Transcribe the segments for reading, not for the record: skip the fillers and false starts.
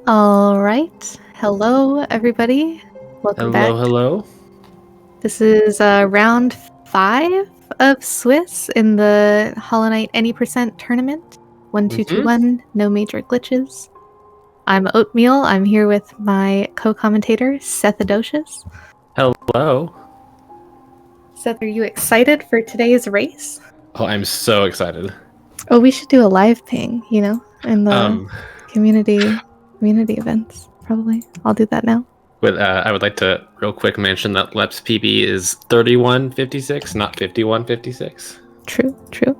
All right. Hello, everybody. Welcome back. Hello, hello. This is round 5 of Swiss in the Hollow Knight Any Percent tournament. 1221, no major glitches. I'm Oatmeal. I'm here with my co-commentator, Seth Adocious. Hello. Seth, are you excited for today's race? Oh, I'm so excited. Oh, we should do a live ping, in the Um, community events, probably. I'll do that now. but I would like to real quick mention that Lep's PB is 3156, not 5156. True, true.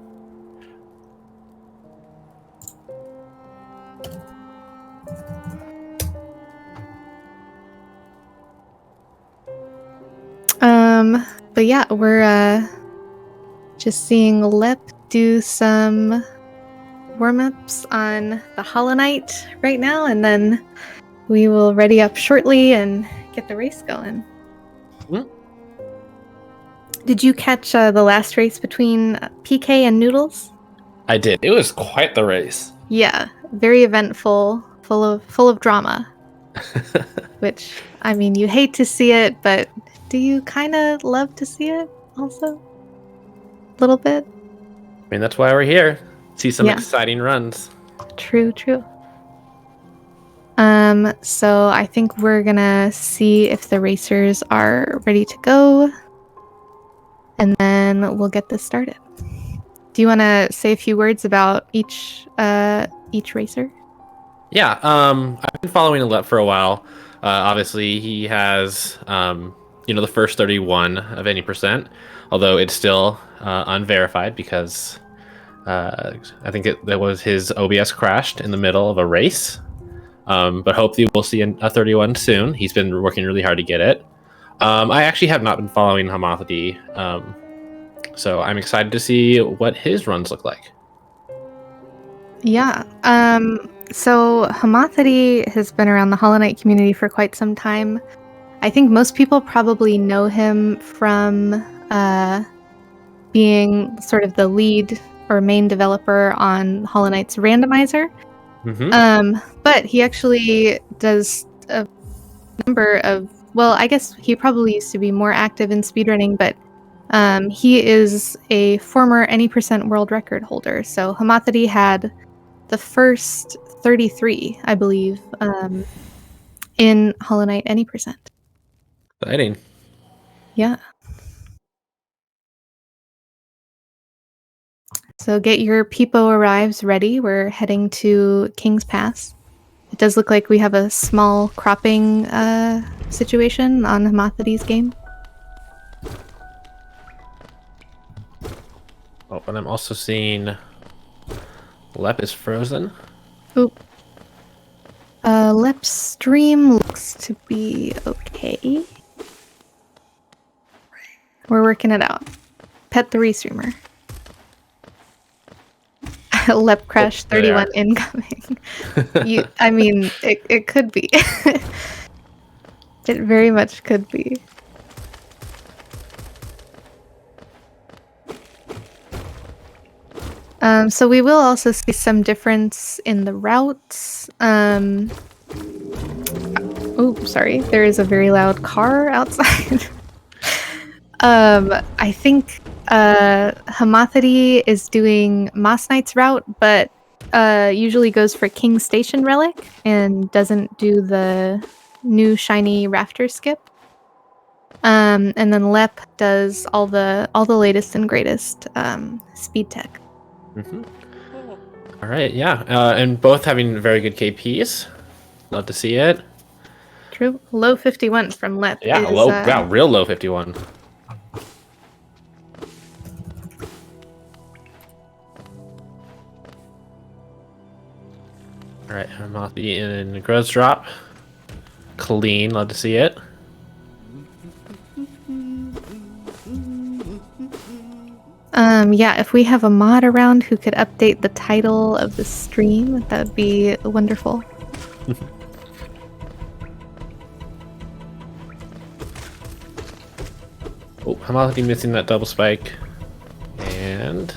But yeah, we're just seeing Lep do some warm-ups on the Hollow Knight right now, and then we will ready up shortly and get the race going. Did you catch the last race between PK and Noodles? I did. It was quite the race. Yeah, very eventful, full of drama. Which, I mean, you hate to see it, but do you kind of love to see it also? A little bit? I mean, that's why we're here. See some Yeah. exciting runs. True. So I think we're gonna see if the racers are ready to go, and then we'll get this started. Do you want to say a few words about each racer? Yeah, I've been following Lep for a while. Obviously, he has, the first 31 of any percent, although it's still unverified because I think that was his OBS crashed in the middle of a race. But hopefully we'll see a 31 soon. He's been working really hard to get it. I actually have not been following homothety, so I'm excited to see what his runs look like. Yeah. So homothety has been around the Hollow Knight community for quite some time. I think most people probably know him from being sort of the lead or main developer on Hollow Knight's randomizer. But he actually does a number of, well, I guess he probably used to be more active in speedrunning, but he is a former Any Percent world record holder. So homothety had the first 33, I believe, in Hollow Knight Any Percent. Exciting. Yeah. So get your Peepo arrives ready. We're heading to King's Pass. It does look like we have a small cropping situation on Homothety's game. Oh, but I'm also seeing Lep is frozen. Oop. Lep's stream looks to be okay. We're working it out. Pet the restreamer. Lep crash 31 incoming. I mean, it could be. It very much could be. So we will also see some difference in the routes. Oh, sorry. There is a very loud car outside. I think Homothety is doing Moss Knight's route, but usually goes for King Station Relic and doesn't do the new shiny rafter skip. And then Lep does all the latest and greatest speed tech. All right, yeah, and both having very good KPs. Love to see it. True. Low 51 from Lep. Yeah, is, real low 51. All right, Homothety in Gross Drop. Clean, love to see it. Yeah, if we have a mod around who could update the title of the stream, that would be wonderful. Oh, Homothety missing that double spike. And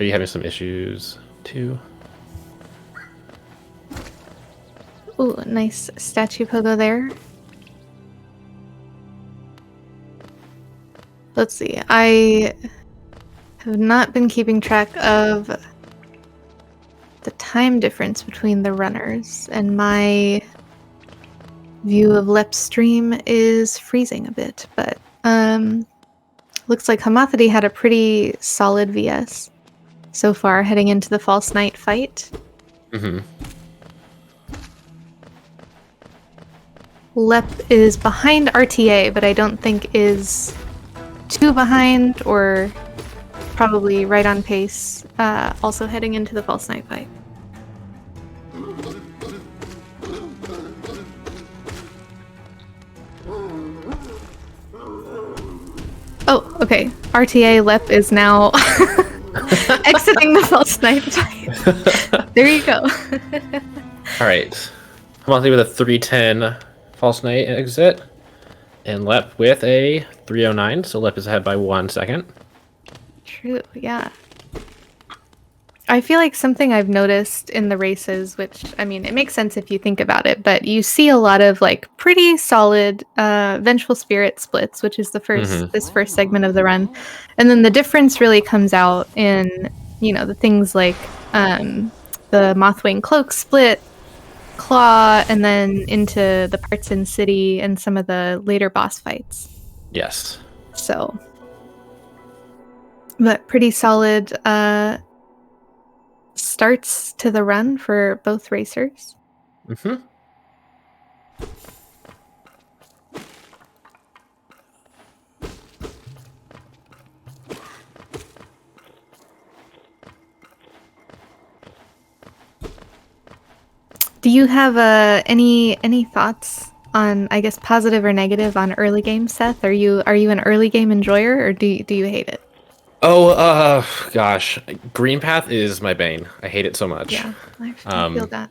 Are you having some issues too? Ooh, nice statue pogo there. Let's see. I have not been keeping track of the time difference between the runners, and my view of Lep's stream is freezing a bit, but looks like homothety had a pretty solid VS so far heading into the False Knight fight. Mm-hmm. Lep is behind RTA, but I don't think is too behind, or probably right on pace, also heading into the False Knight fight. Oh, okay. RTA Lep is now exiting the False Knight fight. There you go. All right. Homothety with a 310 False Knight exit. And Lep with a 309, so Lep is ahead by 1 second. True, yeah. I feel like something I've noticed in the races, which, I mean, it makes sense if you think about it, but you see a lot of, like, pretty solid Vengeful Spirit splits, which is the this first segment of the run. And then the difference really comes out in, you know, the things like the Mothwing Cloak split, Claw, and then into the parts in City and some of the later boss fights. Yes. So, but pretty solid starts to the run for both racers. Mm-hmm. Do you have any thoughts on, I guess, positive or negative on early game, Seth? Are you an early game enjoyer, or do you hate it? Oh, gosh. Green Path is my bane. I hate it so much. Yeah, I feel that.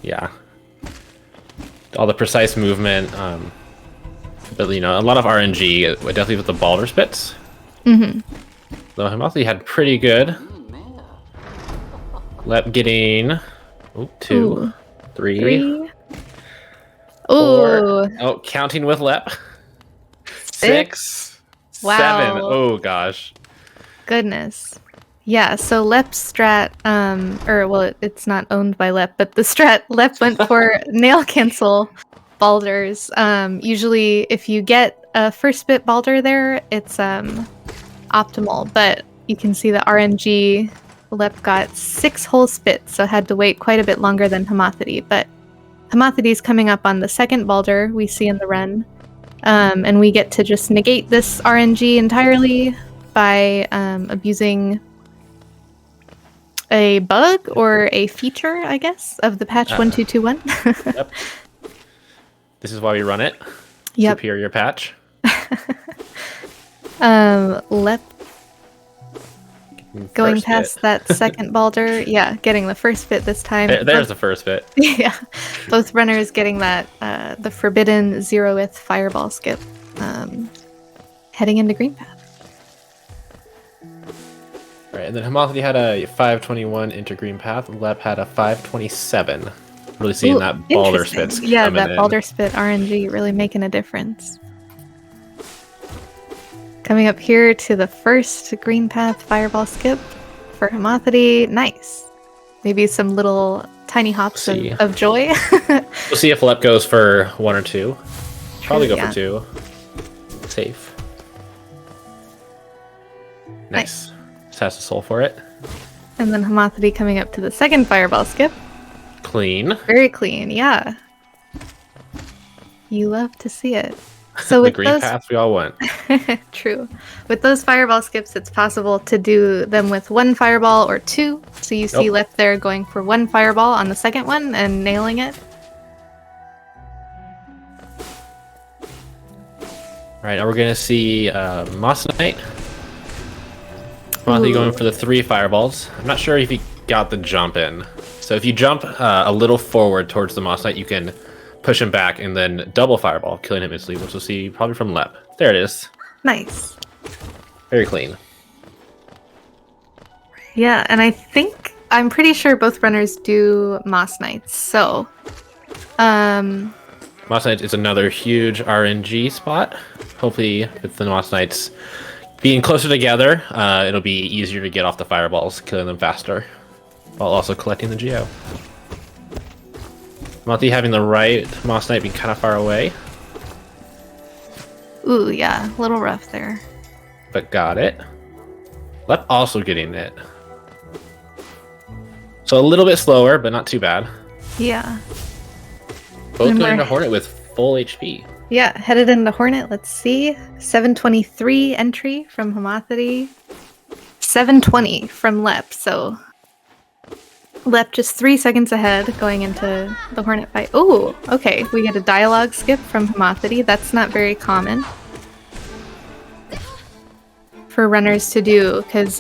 Yeah. All the precise movement, but, you know, a lot of RNG, definitely with the Balder Spits. Mm-hmm. Though Homothety had pretty good. Lep getting 2, 3, 4. Oh, counting with Lep. 6, wow. 7. Oh gosh. Goodness. Yeah, so Lep's strat, it's not owned by Lep, but the strat Lep went for nail cancel Balders. Usually if you get a first bit Balder there, it's optimal, but you can see the RNG Lep got 6 whole spits, so had to wait quite a bit longer than Homothety, but Homothety's coming up on the second Balder we see in the run, and we get to just negate this RNG entirely by abusing a bug or a feature, I guess, of the patch 1221. Yep. This is why we run it. Yep. Superior patch. Lep going past that second Balder. Yeah, getting the first bit this time. There's the first bit. Yeah. Both runners getting that the forbidden 0th fireball skip. Heading into Green Path. Right, and then Homothety had a 521 into Green Path. Lep had a 527. Really seeing that Balder spits. Yeah, that Balder spit RNG really making a difference. Coming up here to the first Green Path fireball skip for Homothety. Nice. Maybe some little tiny hops of joy. We'll see if Lep goes for 1 or 2. Probably go for 2. Safe. Nice. Just has the soul for it. And then Homothety coming up to the second fireball skip. Clean. Very clean, yeah. You love to see it. So with the Green Path we all want. True. With those fireball skips, it's possible to do them with 1 fireball or 2. So you see Lep there going for 1 fireball on the second one and nailing it. Alright, now we're going to see Moss Knight. Homothety going for the 3 fireballs. I'm not sure if he got the jump in. So if you jump a little forward towards the Moss Knight, you can push him back and then double fireball, killing him instantly, which we'll see probably from Lep. There it is. Nice. Very clean. Yeah, and I'm pretty sure both runners do Moss Knights. So, Moss Knights is another huge RNG spot. Hopefully, with the Moss Knights being closer together, it'll be easier to get off the fireballs, killing them faster, while also collecting the Geo. Monty having the right Moss Knight being kind of far away. ooh, yeah, a little rough there. But got it. Lep also getting it. So a little bit slower, but not too bad. Yeah. Both going into Hornet with full HP. Yeah, headed into Hornet. Let's see. 723 entry from homothety. 720 from Lep. So Lep just 3 seconds ahead going into the Hornet fight. Oh, okay. We get a dialogue skip from homothety. That's not very common for runners to do because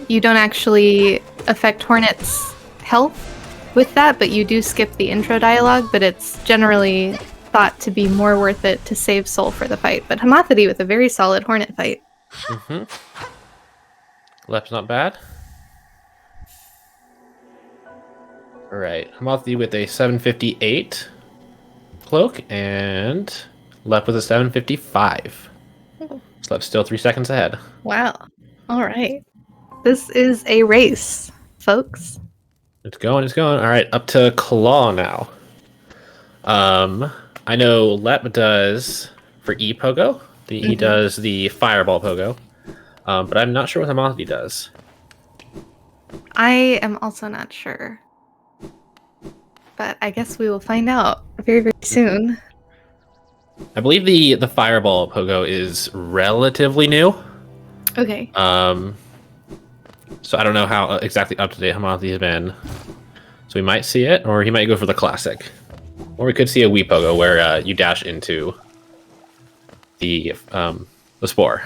you don't actually affect Hornet's health with that, but you do skip the intro dialogue, but it's generally thought to be more worth it to save soul for the fight. But homothety with a very solid Hornet fight. Mm-hmm. Lep's not bad. Alright, homothety with a 758 cloak, and Lep with a 755. So Lep's still 3 seconds ahead. Wow. Alright. This is a race, folks. It's going, it's going. Alright, up to Claw now. I know Lep does for E-Pogo. He does the Fireball Pogo. But I'm not sure what homothety does. I am also not sure. But I guess we will find out very, very soon. I believe the Fireball Pogo is relatively new. Okay. So I don't know how exactly up to date homothety has been. So we might see it, or he might go for the classic. Or we could see a Wii Pogo where you dash into the spore.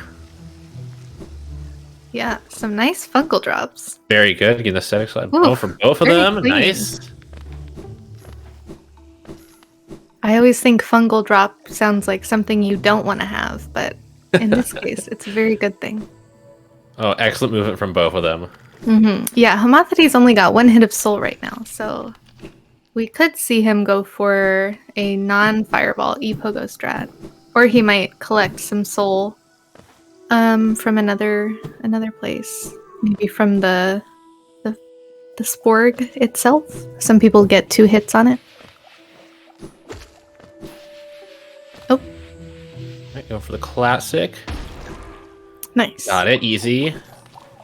Yeah, some nice Fungal drops. Very good. Getting the static slide. Oh, for both of them. Clean. Nice. I always think Fungal drop sounds like something you don't want to have, but in this case, it's a very good thing. Oh, excellent movement from both of them. Yeah, homothety's only got 1 hit of soul right now, so we could see him go for a non-fireball E-Pogo strat. Or he might collect some soul from another place. Maybe from the sporg itself. Some people get 2 hits on it. Oh. Right, go for the classic. Nice. Got it. Easy.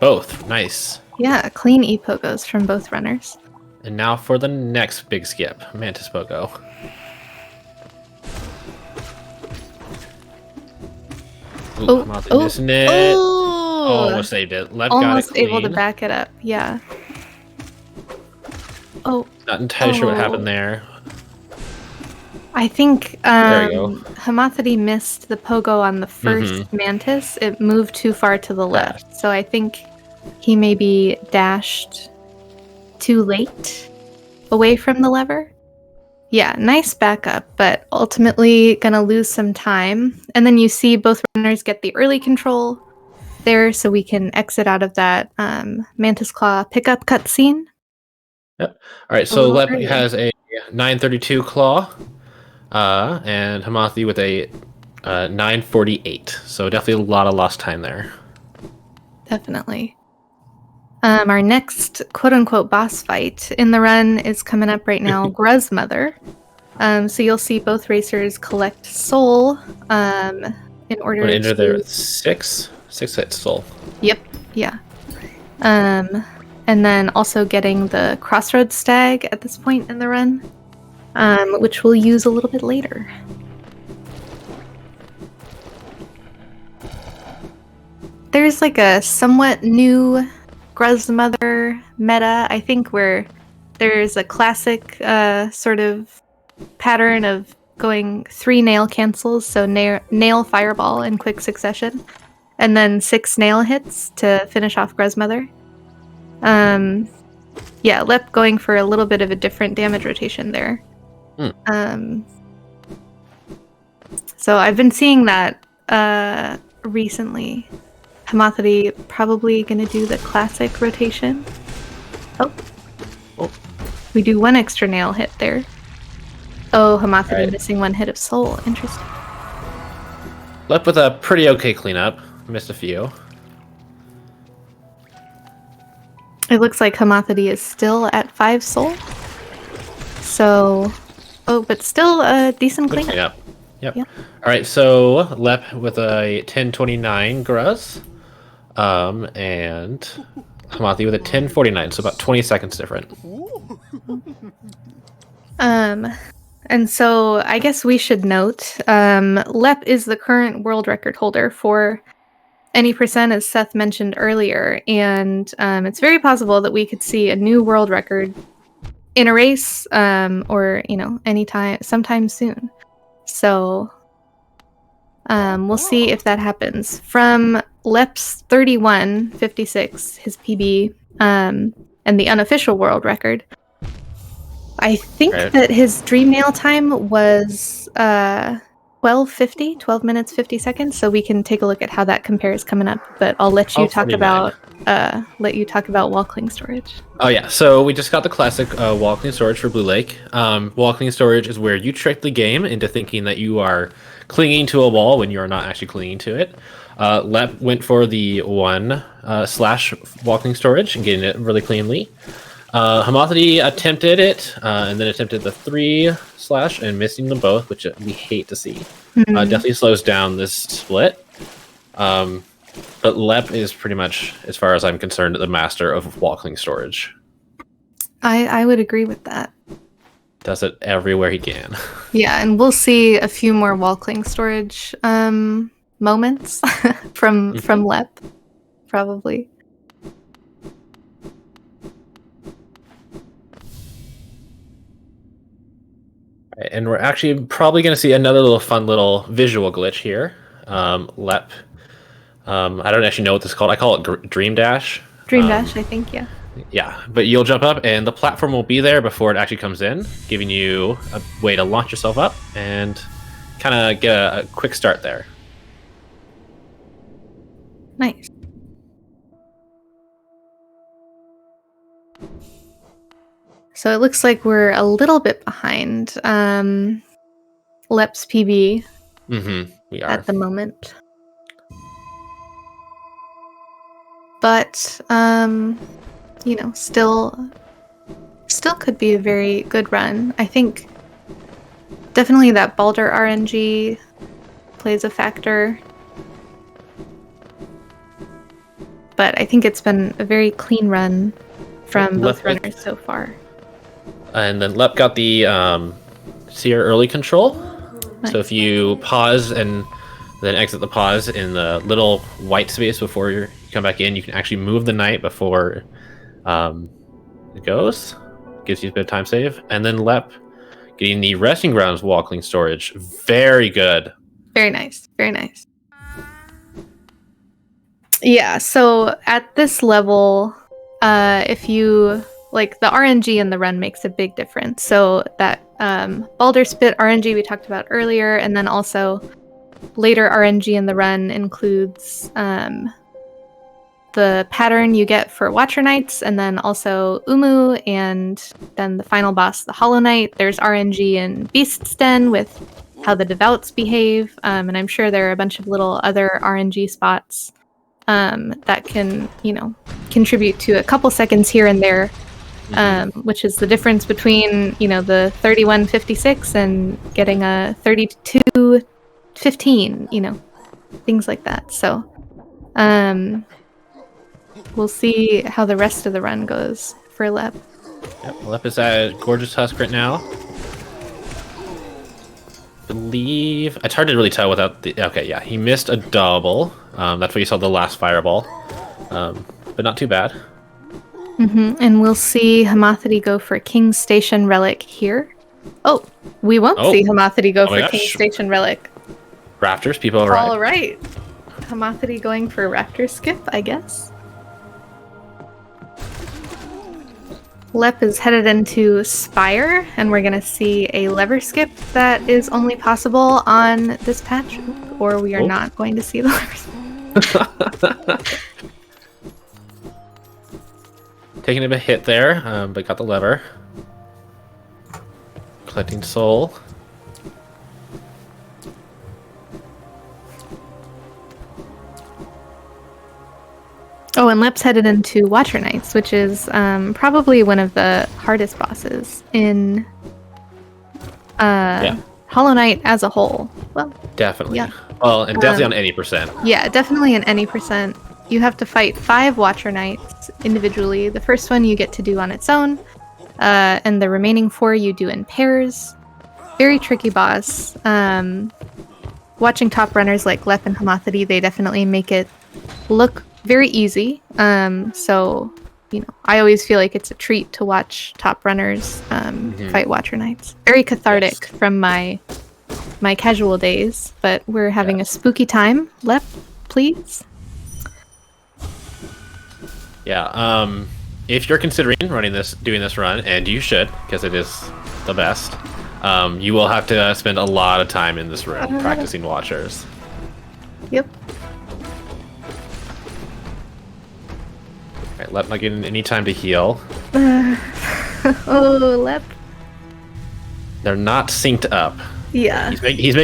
Both. Nice. Yeah, clean E-Pogos from both runners. And now for the next big skip. Mantis Pogo. Ooh, missing it. Oh, almost saved it. Lep almost got it able to back it up. Yeah. Oh. Not entirely sure what happened there. I think There you go. homothety missed the pogo on the first mantis. It moved too far to the left. So I think he maybe dashed too late away from the lever. Yeah, nice backup, but ultimately gonna lose some time. And then you see both runners get the early control there, so we can exit out of that Mantis Claw pickup cutscene. Yep. All right, so Lep has a 932 claw, and homothety with a 948. So definitely a lot of lost time there. Definitely. Our next quote-unquote boss fight in the run is coming up right now, Gruzmother. So you'll see both racers collect soul in order to enter there with six hits soul. Yep. Yeah. And then also getting the Crossroads Stag at this point in the run, which we'll use a little bit later. There's like a somewhat new Gruzmother meta, I think, where there's a classic sort of pattern of going 3 nail cancels, so nail fireball in quick succession, and then 6 nail hits to finish off Gruzmother. Yeah, Lep going for a little bit of a different damage rotation there. So I've been seeing that recently. Homothety probably going to do the classic rotation. Oh. We do one extra nail hit there. Oh, Homothety missing one hit of soul. Interesting. Left with a pretty okay cleanup. Missed a few. It looks like Homothety is still at 5 soul. So, but still a decent cleanup. Yep. All right, so Lep with a 1029 gross, and Hamathi with a 1049, so about 20 seconds different. And so I guess we should note, Lep is the current world record holder for any percent, as Seth mentioned earlier, and it's very possible that we could see a new world record in a race, or sometime soon. So we'll see if that happens. From Lep's 31:56, his PB, and the unofficial world record, I think that his dream nail time was 12 minutes 50 seconds. So we can take a look at how that compares coming up. But I'll let you talk about wall cling storage. Oh yeah, so we just got the classic wall cling storage for Blue Lake. Wall cling storage is where you trick the game into thinking that you are clinging to a wall when you are not actually clinging to it. Lep went for the 1 slash wall cling storage and getting it really cleanly. Homothety attempted it, and then attempted the 3 slash and missing them both, which we hate to see. Definitely slows down this split. But Lep is pretty much, as far as I'm concerned, the master of wall cling storage. I would agree with that. Does it everywhere he can. Yeah, and we'll see a few more wall cling storage moments from Lep, probably. And we're actually probably going to see another fun little visual glitch here. Lep. I don't actually know what this is called. I call it Dream Dash. Dream Dash, I think, yeah. Yeah, but you'll jump up and the platform will be there before it actually comes in, giving you a way to launch yourself up and kind of get a quick start there. Nice. So it looks like we're a little bit behind Lep's PB. We are. At the moment. But, still could be a very good run. I think definitely that Balder RNG plays a factor. But I think it's been a very clean run from both runners so far. And then Lep got the Seer early control. Nice. So if you pause and then exit the pause in the little white space before you come back in, you can actually move the knight before it goes. Gives you a bit of time save. And then Lep getting the Resting Grounds wall cling storage. Very good. Very nice. Very nice. Yeah, so at this level, if you... like, the RNG in the run makes a big difference. So that Balder Spit RNG we talked about earlier, and then also later RNG in the run includes the pattern you get for Watcher Knights, and then also Umu, and then the final boss, the Hollow Knight. There's RNG in Beast's Den with how the Devouts behave, and I'm sure there are a bunch of little other RNG spots that can, contribute to a couple seconds here and there. Which is the difference between, the 31:56 and getting a 32:15, things like that. So, we'll see how the rest of the run goes for Lep. Yep, Lep is at Gorgeous Husk right now. Believe it's hard to really tell without the. Okay, yeah, he missed a double. That's why you saw the last fireball, but not too bad. And we'll see Homothety go for King's Station Relic here. Oh, we won't see Homothety go for King's Station Relic. Raptors, people are right. All right. Homothety going for Raptor Skip, I guess. Lep is headed into Spire, and we're going to see a lever skip that is only possible on this patch, or we are not going to see the lever skip. Taking a bit hit there, but got the lever. Collecting soul. Oh, and Lep's headed into Watcher Knights, which is probably one of the hardest bosses in Hollow Knight as a whole. Well, definitely. yeah. Well, and definitely on any percent. Yeah, definitely in any percent. You have to fight 5 Watcher Knights individually. The first one you get to do on its own, and the remaining 4 you do in pairs. Very tricky boss. Watching top runners like Lep and homothety, they definitely make it look very easy. So, I always feel like it's a treat to watch top runners fight Watcher Knights. Very cathartic from my casual days, but we're having a spooky time. Lep, please. Yeah. If you're considering doing this run, and you should, because it is the best, you will have to spend a lot of time in this room practicing Watchers. Yep. Alright, Lep not getting any time to heal. Oh, Lep. They're not synced up. Yeah. He's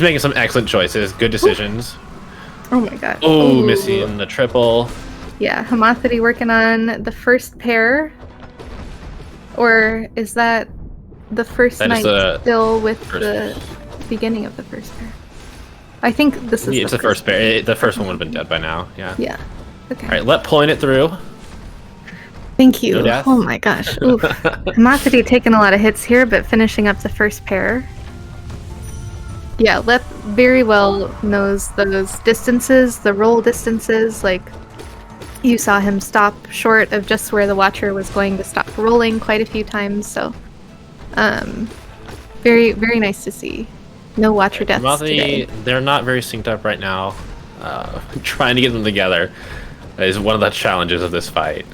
making some excellent choices, good decisions. Oh my god. Oh, missing the triple. Yeah, homothety working on the first pair. Or is that the first That night still with the beginning of the first pair? I think this is the first pair. The first one would have been dead by now. Yeah. Yeah. Okay. Alright, Lep pulling it through. Thank you. No death. Oh my gosh. Oof. Homothety taking a lot of hits here, but finishing up the first pair. Yeah, Lep very well knows those distances, the roll distances. Like, you saw him stop short of just where the Watcher was going to stop rolling quite a few times. So, very, very nice to see. No Watcher deaths today. They're not very synced up right now. Trying to get them together is one of the challenges of this fight.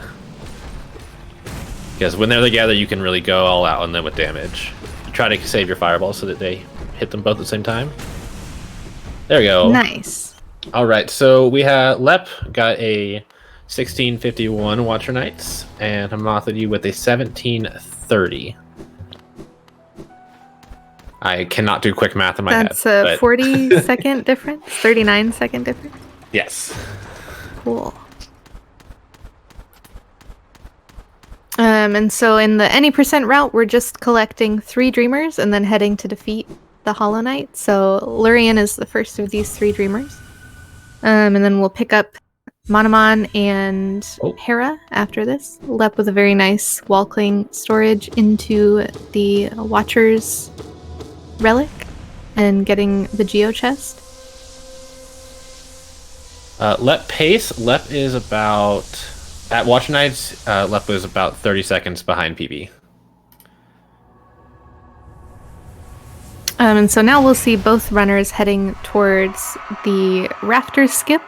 Because when they're together, you can really go all out on them with damage. You try to save your fireballs so that they hit them both at the same time. There we go. Nice. All right, so we have Lep got a 1651 Watcher Knights, and homothety with a 1730. I cannot do quick math in my head. That's a 40-second difference? 39-second difference? Yes. Cool. And so in the any percent route, we're just collecting 3 Dreamers and then heading to defeat the Hollow Knight. So Lurian is the first of these 3 Dreamers. And then we'll pick up Monomon and Hera after this. Lep with a very nice wall-cling storage into the Watcher's relic and getting the Geo chest. Lep pace. Lep is about... At Watcher Knights, Lep was about 30 seconds behind PB. And so now we'll see both runners heading towards the Rafters skip.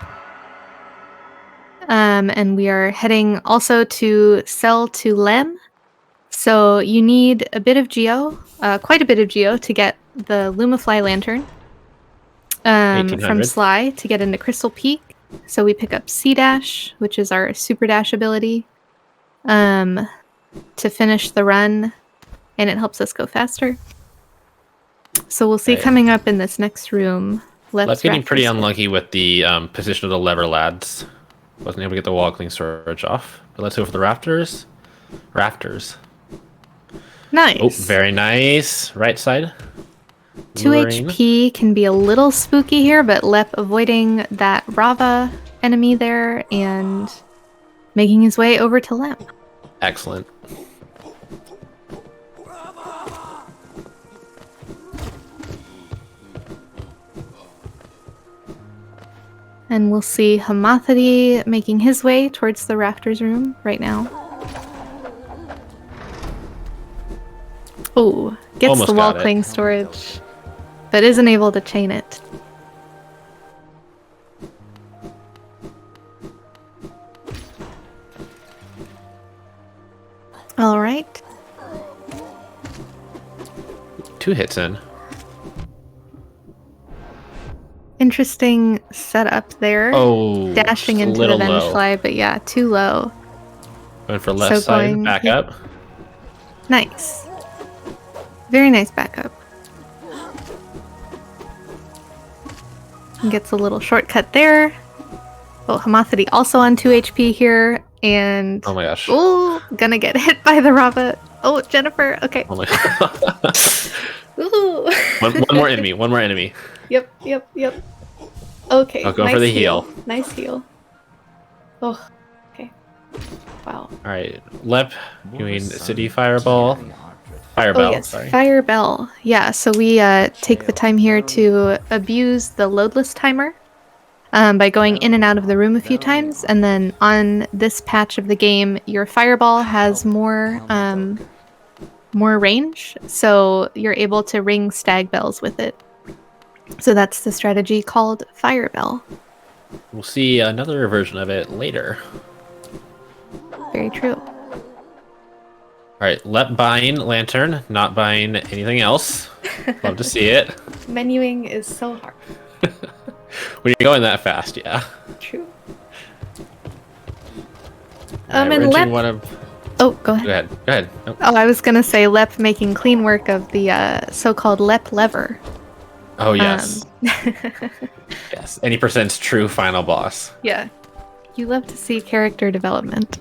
And we are heading also to sell to Lem. So you need a bit of Geo, quite a bit of Geo, to get the Lumafly Lantern from Sly to get into Crystal Peak. So we pick up C-Dash, which is our Super Dash ability, to finish the run, and it helps us go faster. So we'll see coming up in this next room. Let's getting pretty unlucky with the position of the lever lads. Wasn't able to get the wall cling storage off. But let's go for the rafters. Rafters. Nice. Oh, very nice. Right side. 2 HP can be a little spooky here, but Lep avoiding that Rava enemy there and making his way over to Lem. Excellent. And we'll see homothety making his way towards the Rafters room right now. Oh, gets Almost the wall cling storage, but isn't able to chain it. All right. 2 hits in. Interesting setup there. Oh, Dashing just a into the little low. Vengefly, but yeah, too low. Going for left So side, back yep. up. Nice. Very nice backup. Gets a little shortcut there. Oh, Homothety also on 2 HP here, and Oh my gosh. oh, gonna get hit by the Rava. Oh, Jennifer. Okay. Oh my god. Ooh. one more enemy. One more enemy. Yep. Okay. I'll go nice for the heal. Nice heal. Oh. Okay. Wow. All right, Lep doing City Fireball. Firebell, Oh yes, sorry. Firebell. Yeah, so we take the time here to abuse the loadless timer by going in and out of the room a few times, and then on this patch of the game, your Fireball has more range, so you're able to ring stag bells with it. So that's the strategy called Firebell. We'll see another version of it later. Very true. All right, Lep buying Lantern, not buying anything else. Love to see it. Menuing is so hard. When you're going that fast, yeah. True. All right, And we're Lep... one of... Oh, go ahead. Go ahead. Oh. Oh, I was gonna say Lep making clean work of the so-called Lep lever. Oh, yes. Yes, any percent's true final boss. Yeah. You love to see character development.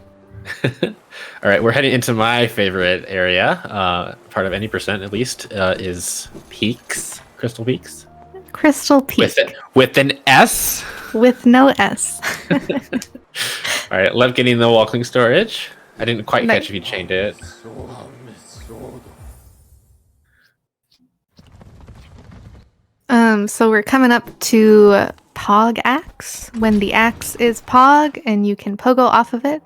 All right, we're heading into my favorite area, part of any percent at least, is Peaks, Crystal Peaks. Crystal Peak. With an S? With no S. All right, Lev getting the walking storage. I didn't quite catch if you chained it. So we're coming up to Pog Axe, when the axe is Pog and you can pogo off of it.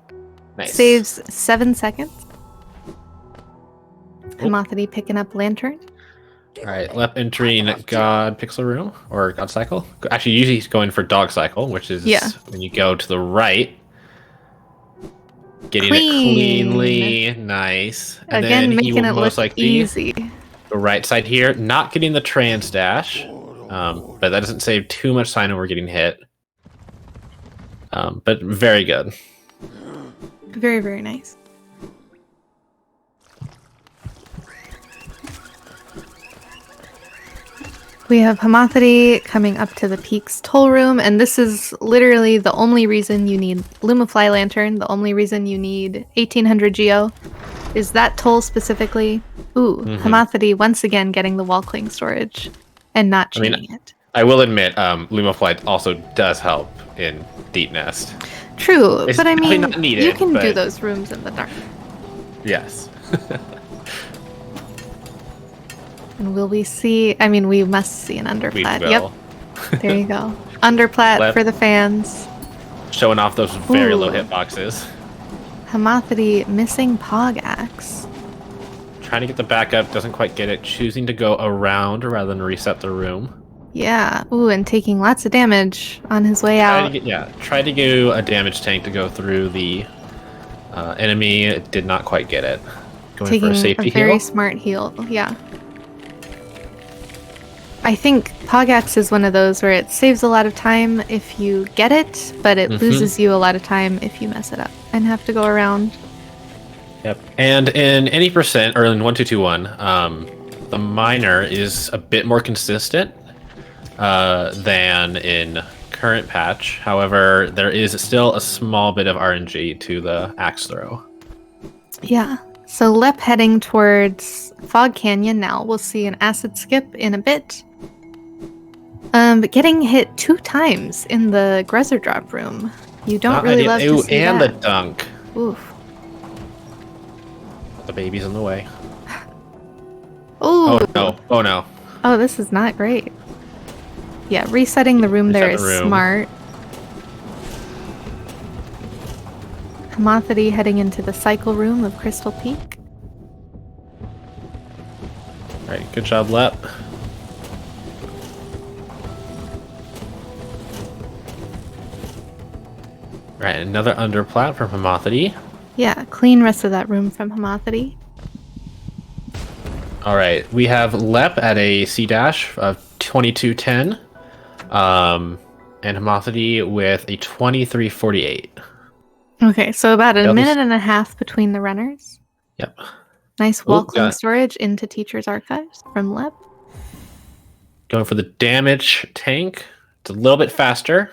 Nice. Saves 7 seconds. Homothety picking up Lantern. Alright, Lep entering God Pixel Room, or God Cycle. Actually, usually he's going for Dog Cycle, which is when you go to the right. Getting it cleanly. Nice. And again, then making he will it most look likely easy. The right side here, not getting the trans dash, but that doesn't save too much sign when we're getting hit. But very good. Very, very nice. We have Homothety coming up to the Peaks toll room, and this is literally the only reason you need Lumafly Lantern, the only reason you need 1800 Geo, is that toll specifically. Ooh, Homothety once again getting the wall cling storage, and not chaining it. I will admit, Lumafly also does help in Deep Nest. True, it's but I mean, not needed, you can do those rooms in the dark. Yes. And will we see? I mean, we must see an underplat. Yep. There you go. Underplat for the fans. Showing off those very low hitboxes. Homothety missing Pog Axe. Trying to get the backup, doesn't quite get it. Choosing to go around rather than reset the room. Yeah. Ooh, and taking lots of damage on his way out. Tried to do a damage tank to go through the enemy. It did not quite get it. Going taking for a safety very heal. Smart heal. Yeah. I think Pog Axe is one of those where it saves a lot of time if you get it, but it loses you a lot of time if you mess it up and have to go around. Yep. And in any percent, or in 1221, the miner is a bit more consistent than in current patch. However, there is still a small bit of RNG to the axe throw. Yeah. So Lep heading towards Fog Canyon now. We'll see an acid skip in a bit. But getting hit 2 times in the Grezzer drop room. You don't really love to see and that. The dunk. Oof. The baby's in the way. Ooh. Oh no. Oh no. Oh, this is not great. Yeah, resetting the room there is smart. Homothety heading into the cycle room of Crystal Peak. Alright, good job, Lep. Right, another underplat from Homothety. Yeah, clean rest of that room from Homothety. Alright, we have Lep at a C dash of 2210. And homothety with a 2348. Okay, so about a They'll minute just- and a half between the runners. Yep. Nice Oh, walkling storage into teacher's archives from Lep. Going for the damage tank. It's a little bit faster.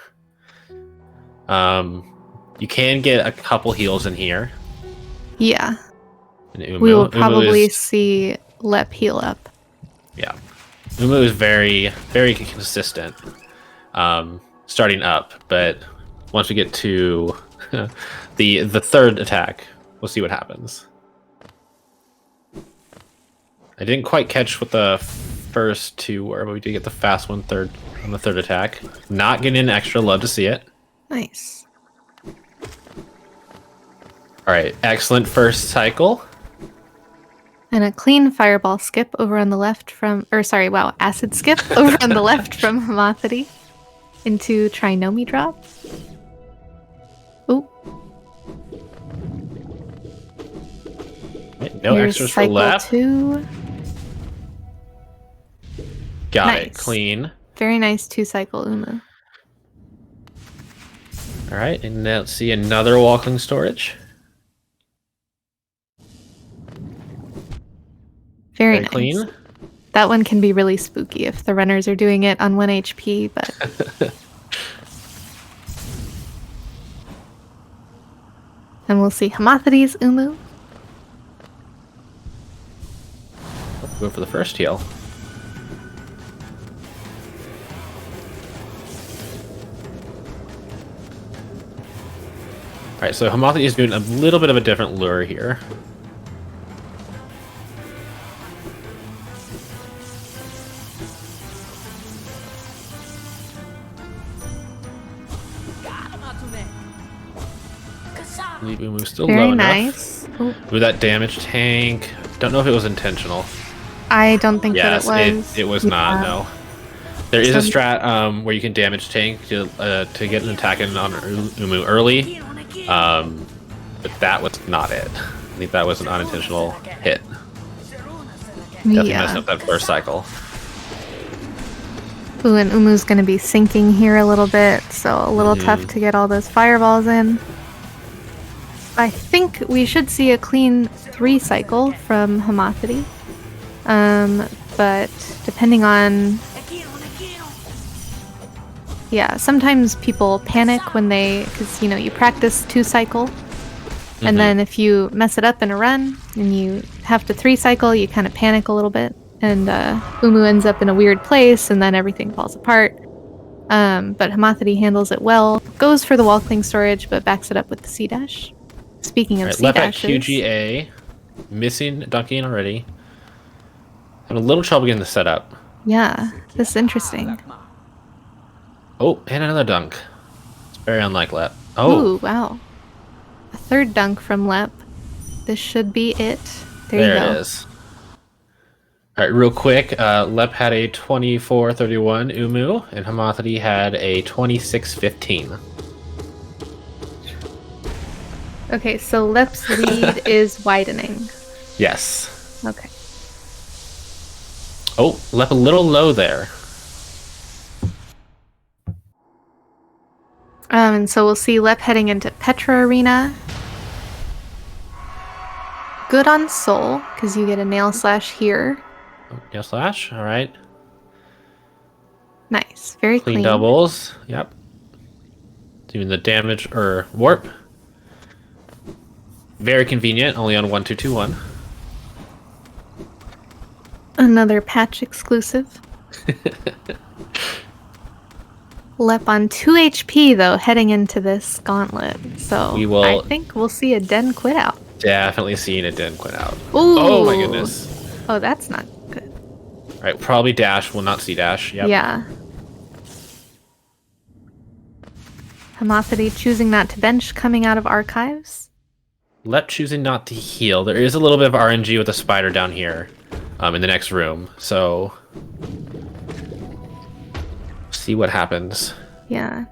You can get a couple heals in here. Yeah. And Umu. We will probably Umu is, see Lep heal up. yeah. Umu is very, very consistent. Starting up, but once we get to the third attack, we'll see what happens. I didn't quite catch what the first two were, but we did get the fast one on the third attack. Not getting in extra, love to see it. Nice. All right, excellent first cycle. And a clean fireball skip over on the left from, acid skip over on the left from Homothety into Trinomi drop. Ooh. No Here's extras for cycle left. 2. Got it, clean. Very nice 2-cycle Umu. All right, and now let's see another walking storage. Very nice. Clean. That one can be really spooky if the runners are doing it on 1 HP, but... And we'll see Homothety's Umu. Go for the first heal. Alright, so Homothety is doing a little bit of a different lure here. Umu still Very low nice. enough. With that damage tank. Don't know if it was intentional. I don't think Yes, that it was. it was not, no. There is a strat where you can damage tank to get an attack in on Umu early. But that was not it. I think that was an unintentional hit. Definitely messed up that first cycle. Ooh, and Umu's going to be sinking here a little bit, so a little tough to get all those fireballs in. I think we should see a clean 3-cycle from Homothety. But depending on... Yeah, sometimes people panic when they... Because, you practice 2-cycle. And then if you mess it up in a run and you have to 3-cycle, you kind of panic a little bit. And Umu ends up in a weird place, and then everything falls apart. But Homothety handles it well. Goes for the walkling storage, but backs it up with the C-dash. Speaking of C-dashes... Left at QGA. Missing dunking already. Having a little trouble getting the setup. Yeah, this is interesting. Oh, and another dunk. It's very unlike Lep. Oh! Ooh, wow. A third dunk from Lep. This should be it. There you go. There it is. Alright, real quick. Lep had a 2431 Umu, and Homothety had a 2615. Okay, so Lep's lead is widening. Yes. Okay. Oh, Lep a little low there. And so we'll see Lep heading into Petra Arena. Good on Soul, because you get a nail slash here. Oh, nail slash, alright. Nice, very clean. Doubles, yep. Doing the damage, or warp. Very convenient, only on 1221. Another patch exclusive. Lep on 2 HP, though, heading into this gauntlet. So I think we'll see a Den quit out. Definitely seeing a Den quit out. Ooh. Oh my goodness. Oh, that's not good. Alright, probably dash. Will not see dash. Yep. Yeah. Homothety choosing not to bench coming out of archives. Lep choosing not to heal. There is a little bit of RNG with the spider down here in the next room. So see what happens. Yeah.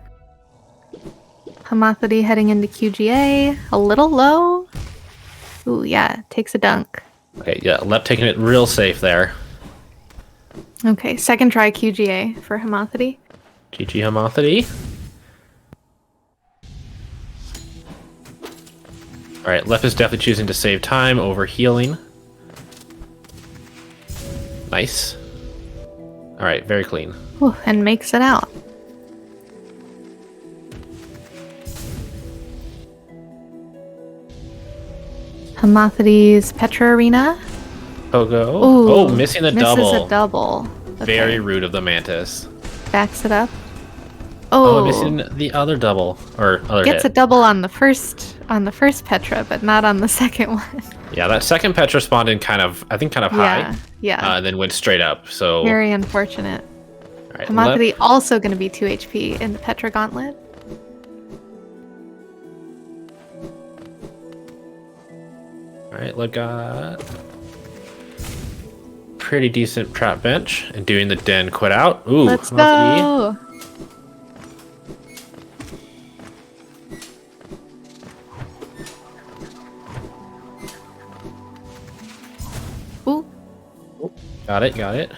Homothety heading into QGA. A little low. Ooh, yeah. Takes a dunk. Okay, yeah. Lep taking it real safe there. Okay, second try QGA for Homothety. GG homothety. Alright, Lep is definitely choosing to save time over healing. Nice. Alright, very clean. Ooh, and makes it out. Homothety's Petra Arena. Pogo. Ooh, oh, missing the double. Misses a double. Okay. Very rude of the Mantis. Backs it up. Oh, missing the other double or other gets hit. a double on the first Petra, but not on the second one. Yeah, that second Petra spawned in kind of high. Yeah. And then went straight up. So very unfortunate. All right, Homothety also going to be 2 HP in the Petra Gauntlet. All right, look got pretty decent trap bench and doing the den quit out. Ooh, let's go. Ooh. Got it.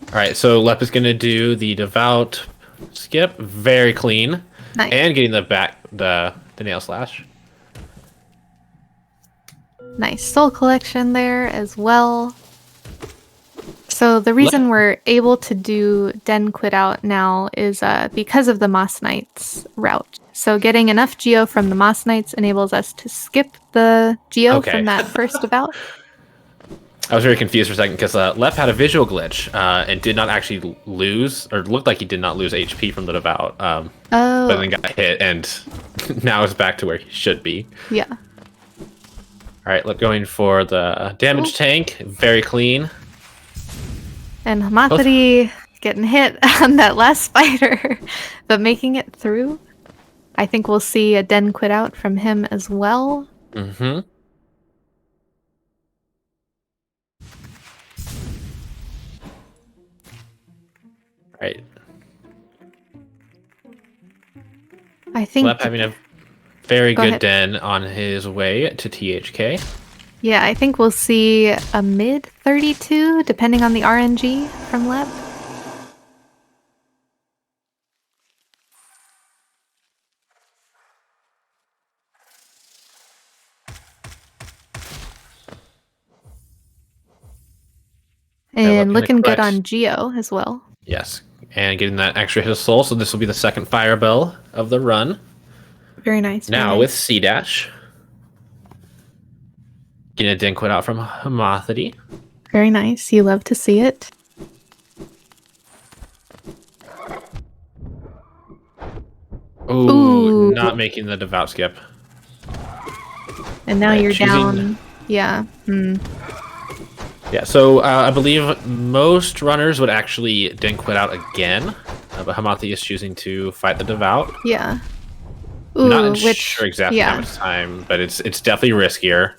All right, so Lep is gonna do the devout skip, very clean, nice. And getting the nail slash. Nice soul collection there as well. So the reason we're able to do Den Quit Out now is because of the Moss Knights route. So getting enough Geo from the Moss Knights enables us to skip the Geo from that first devout. I was very confused for a second because Lep had a visual glitch and did not actually lose, or looked like he did not lose HP from the devout. But then got hit, and now is back to where he should be. Yeah. All right, look, going for the damage tank, very clean. And homothety getting hit on that last spider, but making it through. I think we'll see a Den Quit Out from him as well. Mm-hmm. Right. I think Lep having a very good den on his way to THK. Yeah, I think we'll see a mid 32, depending on the RNG from Lep. And looking good on Geo as well. Yes, and getting that extra hit of soul, so this will be the second fire bell of the run. Very nice. Now with C dash. Getting a Den Quit Out from homothety. Very nice. You love to see it. Ooh, not making the devout skip. And now you're down. Yeah. Yeah, so I believe most runners would actually Den Quit Out again, but homothety is choosing to fight the devout. Yeah. Ooh, not sure exactly how much time, but it's definitely riskier.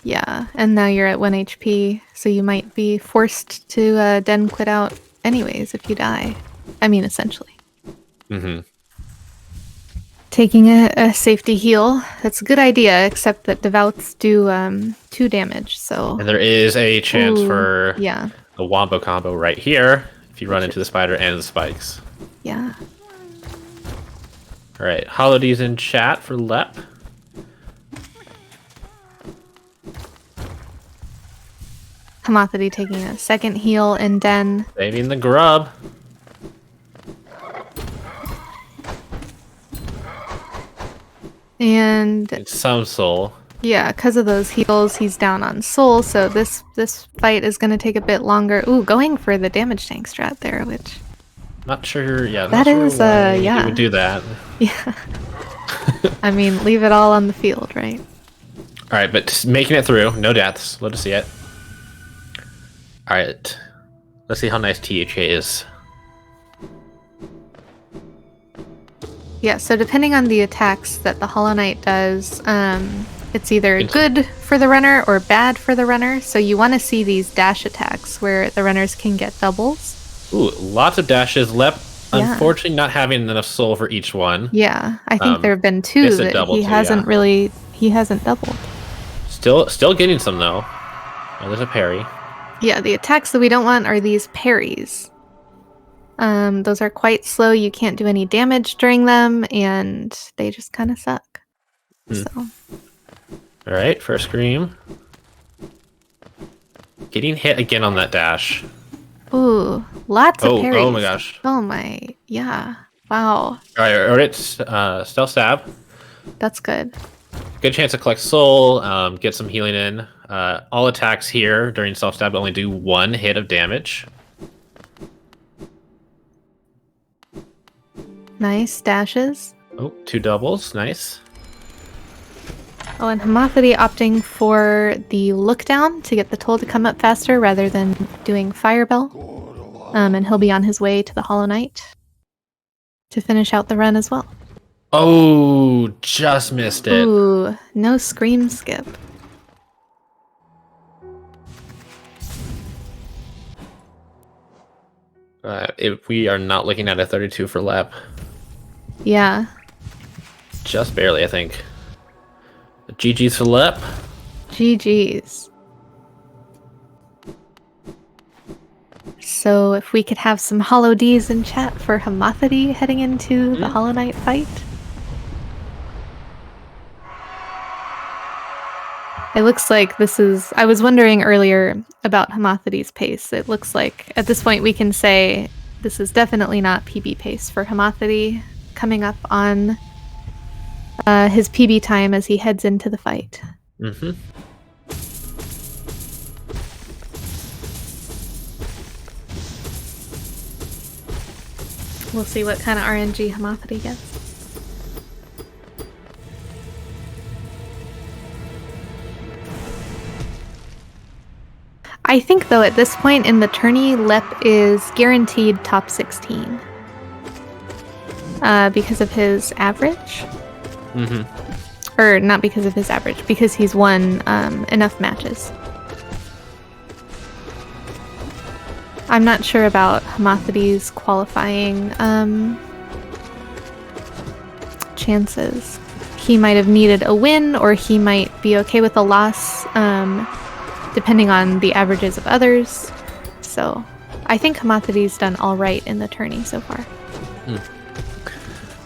Yeah, and now you're at 1 HP, so you might be forced to Den Quit Out anyways if you die. I mean, essentially. Mm-hmm. Taking a safety heal. That's a good idea, except that devouts do 2 damage, so... And there is a chance for the wombo combo right here, if you run into the spider and the spikes. Yeah. Alright, Holidays in chat for Lep. Homothety taking a second heal and Den. Saving the grub. And it's some soul. Yeah, because of those heals, he's down on soul, so this fight is going to take a bit longer. Ooh, going for the damage tank strat there, which... Not sure, yeah. That is, yeah. You would do that. Yeah. I mean, leave it all on the field, right? Alright, but making it through. No deaths. Let us see it. Alright. Let's see how nice THA is. Yeah, so depending on the attacks that the Hollow Knight does, it's either good for the runner or bad for the runner. So you want to see these dash attacks where the runners can get doubles. Ooh, lots of dashes. Lep, unfortunately, not having enough soul for each one. Yeah, I think there have been 2 that he hasn't he hasn't doubled. Still getting some though. Oh, there's a parry. Yeah, the attacks that we don't want are these parries. Those are quite slow. You can't do any damage during them, and they just kind of suck. So. All right, first scream. Getting hit again on that dash. Ooh, lots of parries. Oh my gosh. Oh my, yeah. Wow. Alright, stealth stab. That's good. Good chance to collect soul, get some healing in. All attacks here during stealth stab only do 1 hit of damage. Nice dashes. Oh, 2 doubles, nice. Oh, and Homothety opting for the look down to get the toll to come up faster rather than doing Firebell. And he'll be on his way to the Hollow Knight to finish out the run as well. Oh, just missed it. Ooh, no scream skip. If we are not looking at a 32 for lap. Yeah. Just barely, I think. GG's for lap. GG's. So if we could have some Hollow Ds in chat for Homothety heading into the Hollow Knight fight. It looks like this is... I was wondering earlier about Homothety's pace. It looks like at this point we can say this is definitely not PB pace for Homothety coming up on his PB time as he heads into the fight. Mm-hmm. We'll see what kind of RNG Homothety gets. I think, though, at this point in the tourney, Lep is guaranteed top 16. Because of his average? Mm-hmm. Or not because of his average, because he's won enough matches. I'm not sure about Homothety's qualifying chances. He might have needed a win, or he might be okay with a loss, depending on the averages of others. So I think Homothety's done all right in the tourney so far.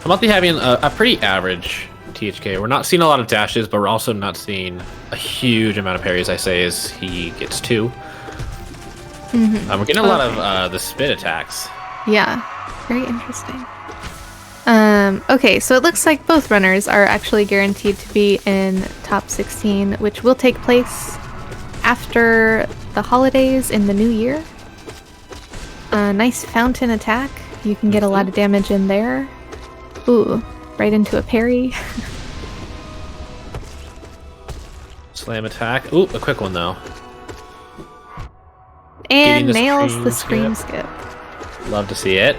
Homothety having a pretty average THK. We're not seeing a lot of dashes, but we're also not seeing a huge amount of parries, I say, as he gets 2. We're getting a lot of the spit attacks. Yeah, very interesting. Okay, so it looks like both runners are actually guaranteed to be in top 16, which will take place after the holidays in the new year. Nice fountain attack. You can get a lot of damage in there. Ooh, right into a parry. Slam attack. Ooh, a quick one though. And nails the scream skip. Love to see it.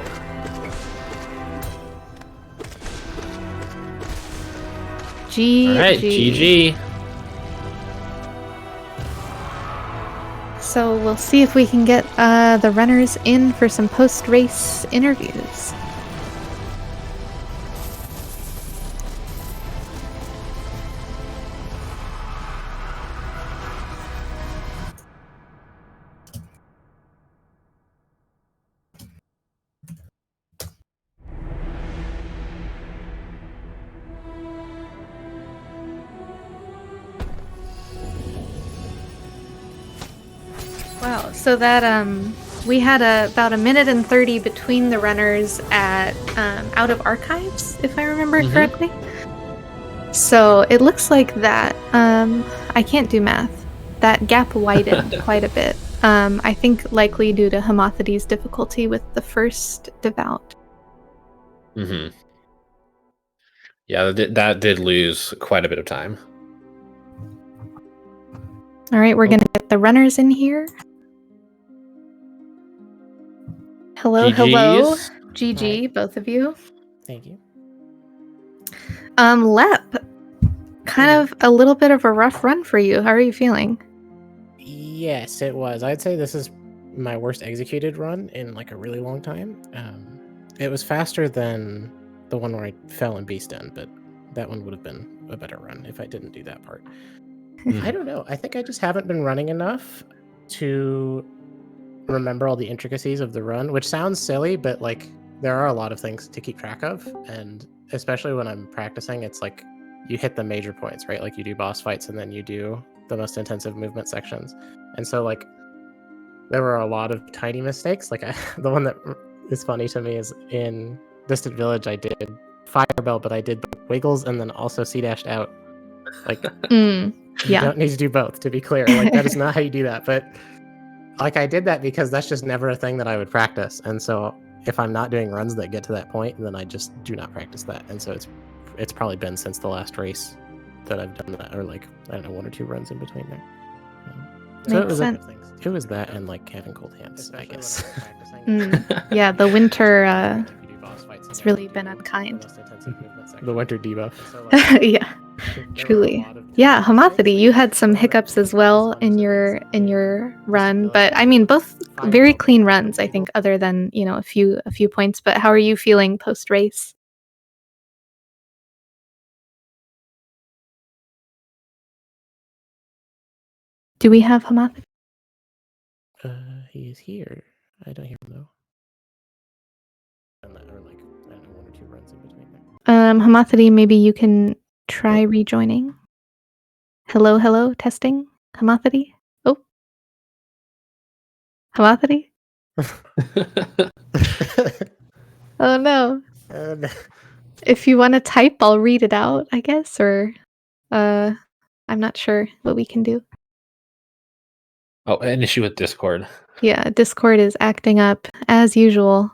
GG. Alright, GG. So we'll see if we can get the runners in for some post-race interviews. Wow, so that we had about a minute and 30 between the runners at out of archives, if I remember correctly. So it looks like that I can't do math. That gap widened quite a bit. I think likely due to Homothety's difficulty with the first devout. Yeah, that did lose quite a bit of time. All right, we're gonna get the runners in here. Hello, hello. GG, hi. Both of you. Thank you. Lep, kind of a little bit of a rough run for you. How are you feeling? Yes, it was. I'd say this is my worst executed run in like a really long time. It was faster than the one where I fell in Beast Den, but that one would have been a better run if I didn't do that part. I don't know. I think I just haven't been running enough to remember all the intricacies of the run, which sounds silly, but like there are a lot of things to keep track of, and especially when I'm practicing, it's like you hit the major points, right? Like you do boss fights and then you do the most intensive movement sections, and so like there were a lot of tiny mistakes. Like the one that is funny to me is in Distant Village, I did Firebell, but I did Wiggles and then also C-dashed out. Like you don't need to do both, to be clear. Like that is not how you do that. But like I did that because that's just never a thing that I would practice. And so if I'm not doing runs that get to that point, then I just do not practice that. And so it's probably been since the last race that I've done that, or like I don't know, 1 or 2 runs in between there. So Makes sense. It was that and like having cold hands, I guess. Yeah, the winter it's really been unkind. The winter debuff. Yeah, truly. Yeah, homothety, you had some hiccups as well in your run, but I mean both very clean runs, I think, other than, you know, a few points. But how are you feeling post race? Do we have homothety? He is here. I don't hear him though. Or like, I don't know, 1 or 2 runs in between there. Homothety, maybe you can try rejoining. Hello, testing. Homothety? Oh. Homothety? Oh no. If you want to type, I'll read it out, I guess, or I'm not sure what we can do. Oh, an issue with Discord. Yeah, Discord is acting up as usual.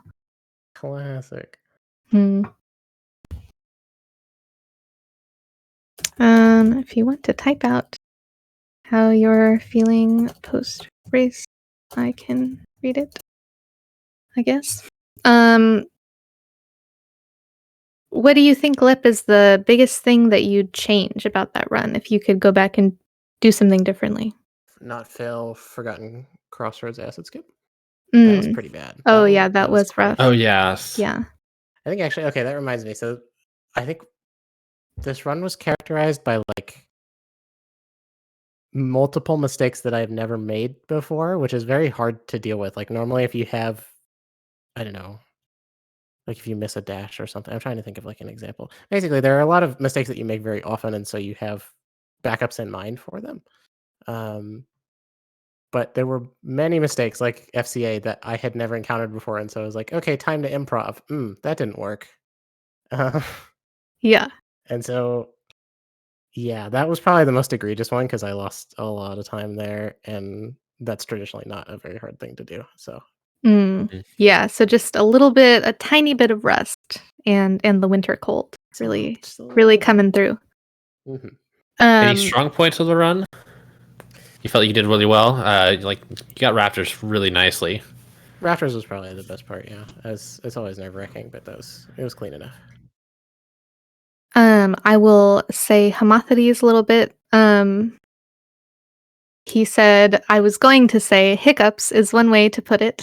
Classic. If you want to type out how you're feeling post race, I can read it, I guess. What do you think, Lip, is the biggest thing that you'd change about that run if you could go back and do something differently? Not fail Forgotten Crossroads acid skip. That was pretty bad. Oh, yeah, that was rough. Oh, yes. Yeah. I think actually, okay, that reminds me. So I think this run was characterized by like multiple mistakes that I've never made before, which is very hard to deal with. Like normally if you have, I don't know, like if you miss a dash or something. I'm trying to think of like an example. Basically, there are a lot of mistakes that you make very often, and so you have backups in mind for them. But there were many mistakes like FCA that I had never encountered before, and so I was like, okay, time to improv. That didn't work. Yeah. And so, yeah, that was probably the most egregious one because I lost a lot of time there, and that's traditionally not a very hard thing to do. So, yeah, so just a tiny bit of rust and the winter cold really coming through. Any strong points of the run? You felt like you did really well. Like you got Raptors really nicely. Raptors was probably the best part. Yeah, it's always nerve wracking, but it was clean enough. I will say homothety is a little bit. He said, I was going to say hiccups is one way to put it.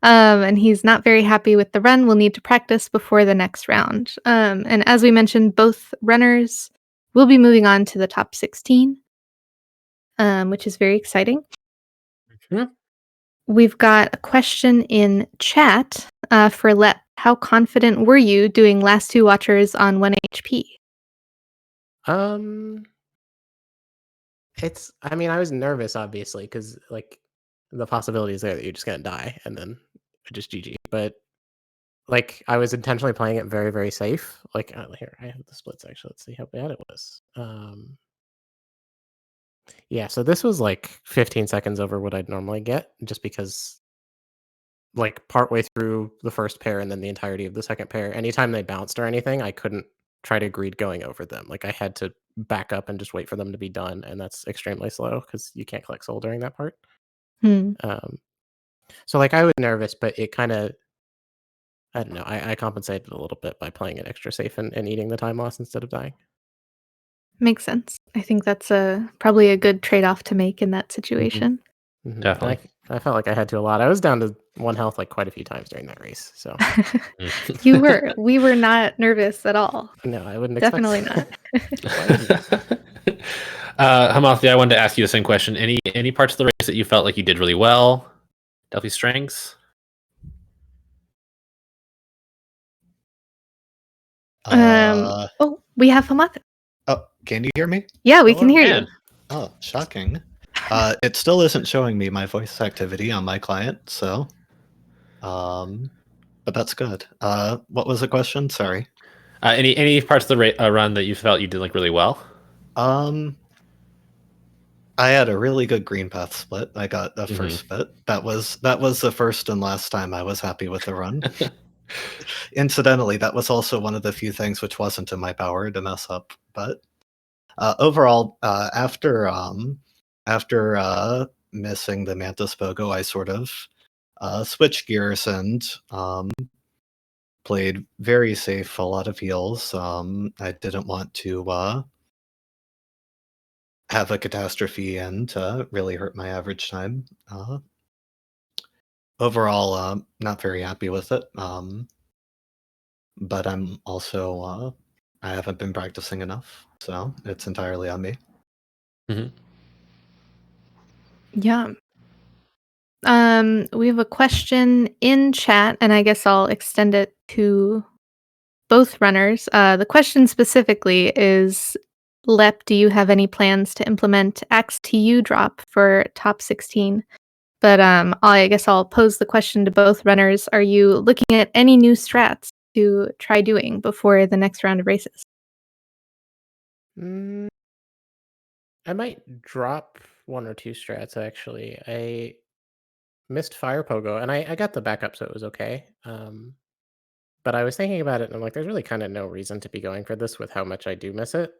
And he's not very happy with the run. We'll need to practice before the next round. And as we mentioned, both runners will be moving on to the top 16, which is very exciting. We've got a question in chat for Lep. How confident were you doing last 2 watchers on 1 HP? I mean, I was nervous, obviously, because like the possibility is there that you're just gonna die and then just GG. But like I was intentionally playing it very, very safe. Like here, I have the splits actually. Let's see how bad it was. Yeah, so this was like 15 seconds over what I'd normally get, just because like partway through the first pair and then the entirety of the second pair, anytime they bounced or anything, I couldn't try to greed going over them. Like I had to back up and just wait for them to be done, and that's extremely slow because you can't collect soul during that part. So like I was nervous, but it kind of, I don't know, I compensated a little bit by playing it extra safe and eating the time loss instead of dying. Makes sense. I think that's probably a good trade-off to make in that situation. Definitely. I felt like I had to a lot. I was down to 1 health like quite a few times during that race. So You were. We were not nervous at all. No, I wouldn't Definitely expect not. Hamathi, I wanted to ask you the same question. Any parts of the race that you felt like you did really well? Delphi strengths. We have homothety. Oh, can you hear me? Yeah, we can hear you. Oh, shocking. It still isn't showing me my voice activity on my client, so but that's good. What was the question? Sorry. Any parts of the run that you felt you did like really well? I had a really good green path split. I got the first split. That was the first and last time I was happy with the run. Incidentally, that was also one of the few things which wasn't in my power to mess up. But overall, after missing the Mantis Pogo, I sort of switched gears and played very safe, a lot of heals. I didn't want to have a catastrophe and really hurt my average time. Overall, not very happy with it. But I'm also I haven't been practicing enough, so it's entirely on me. Yeah. We have a question in chat, and I guess I'll extend it to both runners. The question specifically is, Lep, do you have any plans to implement Axe TU drop for top 16? But I guess I'll pose the question to both runners. Are you looking at any new strats to try doing before the next round of races? I might drop 1 or 2 strats, actually. I missed Fire Pogo, and I got the backup, so it was okay. But I was thinking about it, and I'm like, there's really kind of no reason to be going for this with how much I do miss it.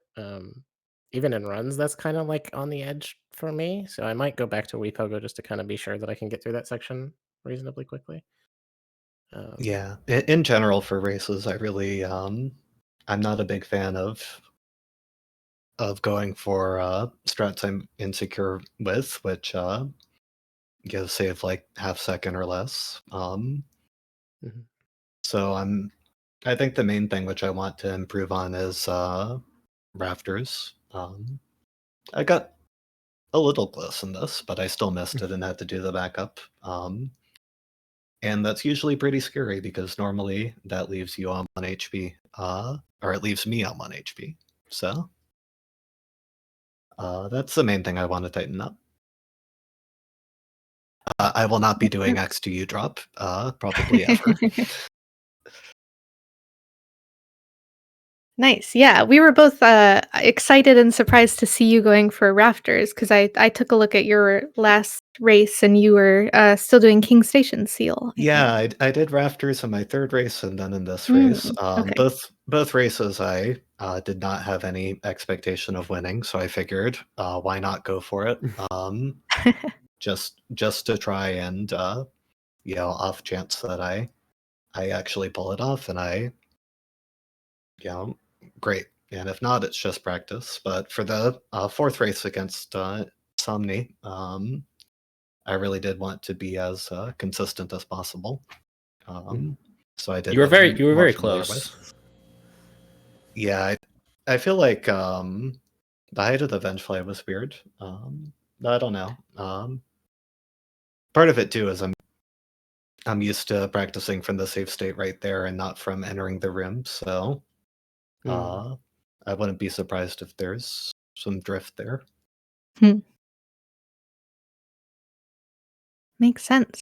Even in runs, that's kind of like on the edge for me. So I might go back to Wii Pogo just to kind of be sure that I can get through that section reasonably quickly. Yeah, in general for races, I really I'm not a big fan of going for strats I'm insecure with, which save like half second or less. So I think the main thing which I want to improve on is rafters. I got a little close in this, but I still missed it and had to do the backup. And that's usually pretty scary because normally that leaves you on 1 HP, or it leaves me on 1 HP. So that's the main thing I want to tighten up. I will not be doing X to U drop, probably ever. Nice. Yeah, we were both excited and surprised to see you going for rafters because I took a look at your last race and you were still doing King Station Seal. Yeah, I did rafters in my third race and then in this race. Okay. Both races I did not have any expectation of winning, so I figured why not go for it? Just to try and off chance that I actually pull it off, and great. And if not, it's just practice. But for the fourth race against Somni, I really did want to be as consistent as possible. So I did. You were very familiar close. with. Yeah, I feel like the height of the Vengefly was weird. I don't know. Part of it too is I'm used to practicing from the safe state right there and not from entering the rim, so I wouldn't be surprised if there's some drift there. Makes sense.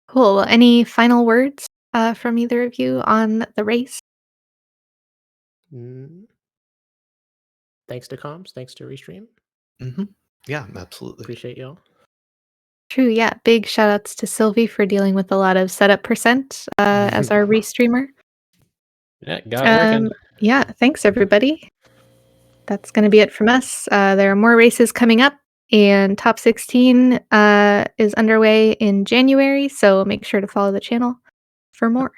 Cool. Well, any final words from either of you on the race? Thanks to Comms. Thanks to Restream. Yeah, absolutely. Appreciate y'all. True. Yeah. Big shout outs to Sylvie for dealing with a lot of setup percent as our restreamer. Yeah, got it working. Yeah. Thanks, everybody. That's going to be it from us. There are more races coming up, and Top 16 is underway in January, so make sure to follow the channel for more.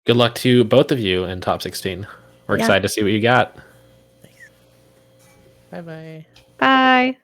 Good luck to both of you in top 16. We're excited to see what you got. Bye-bye. Bye.